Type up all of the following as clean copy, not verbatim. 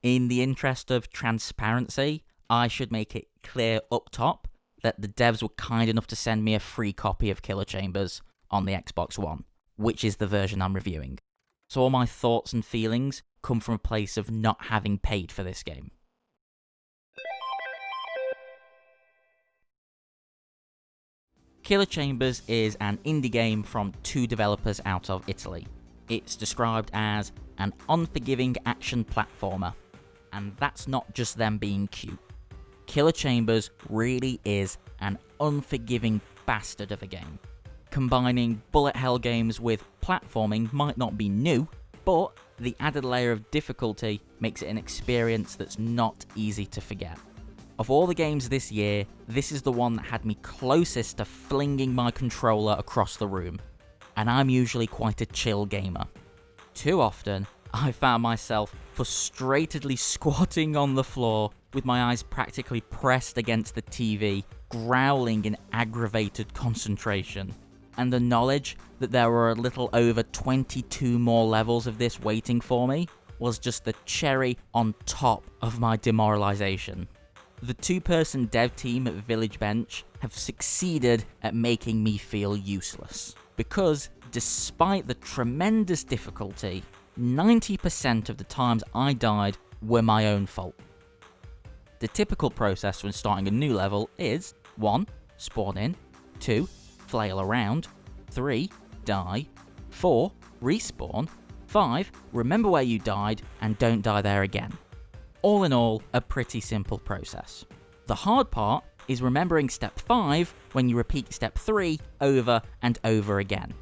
In the interest of transparency, I should make it clear up top that the devs were kind enough to send me a free copy of Killer Chambers on the Xbox One, which is the version I'm reviewing. So all my thoughts and feelings come from a place of not having paid for this game. Killer Chambers is an indie game from 2 developers out of Italy. It's described as an unforgiving action platformer, and that's not just them being cute. Killer Chambers really is an unforgiving bastard of a game. Combining bullet hell games with platforming might not be new, but the added layer of difficulty makes it an experience that's not easy to forget. Of all the games this year, this is the one that had me closest to flinging my controller across the room, and I'm usually quite a chill gamer. Too often, I found myself frustratedly squatting on the floor with my eyes practically pressed against the TV, growling in aggravated concentration. And the knowledge that there were a little over 22 more levels of this waiting for me was just the cherry on top of my demoralization. The 2-person dev team at Village Bench have succeeded at making me feel useless, because despite the tremendous difficulty, 90% of the times I died were my own fault. The typical process when starting a new level is 1. Spawn in, 2. Flail around, 3. Die, 4. Respawn, 5. Remember where you died and don't die there again. All in all, a pretty simple process. The hard part is remembering step 5 when you repeat step 3 over and over again.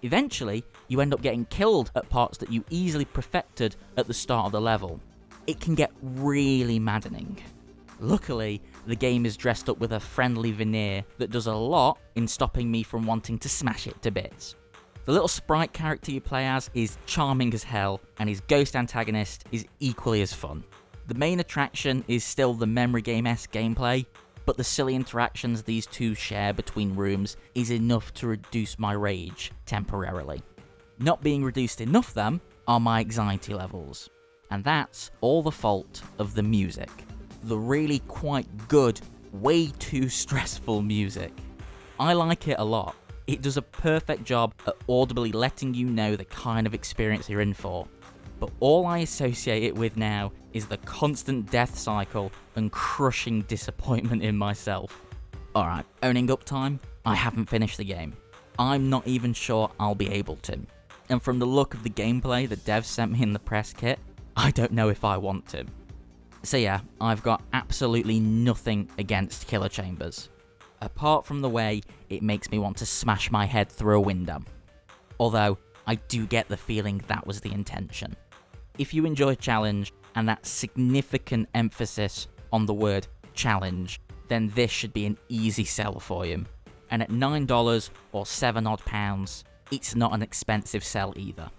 Eventually, you end up getting killed at parts that you easily perfected at the start of the level. It can get really maddening. Luckily, the game is dressed up with a friendly veneer that does a lot in stopping me from wanting to smash it to bits. The little sprite character you play as is charming as hell, and his ghost antagonist is equally as fun. The main attraction is still the memory game-esque gameplay, but the silly interactions these two share between rooms is enough to reduce my rage temporarily. Not being reduced enough then are my anxiety levels, and that's all the fault of the music. The really quite good, way too stressful music. I like it a lot. It does a perfect job at audibly letting you know the kind of experience you're in for. But all I associate it with now is the constant death cycle and crushing disappointment in myself. Alright, owning up time, I haven't finished the game. I'm not even sure I'll be able to. And from the look of the gameplay the devs sent me in the press kit, I don't know if I want to. So yeah, I've got absolutely nothing against Killer Chambers, apart from the way it makes me want to smash my head through a window. Although, I do get the feeling that was the intention. If you enjoy challenge, and that significant emphasis on the word challenge, then this should be an easy sell for you. And at $9 or £7 odd, it's not an expensive sell either.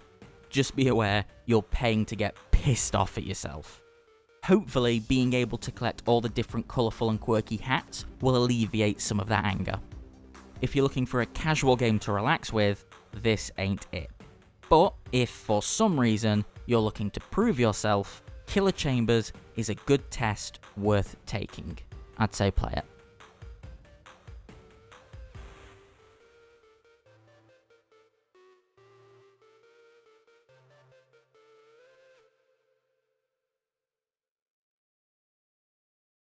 Just be aware you're paying to get pissed off at yourself. Hopefully, being able to collect all the different colourful and quirky hats will alleviate some of that anger. If you're looking for a casual game to relax with, this ain't it. But if for some reason you're looking to prove yourself, Killer Chambers is a good test worth taking. I'd say play it.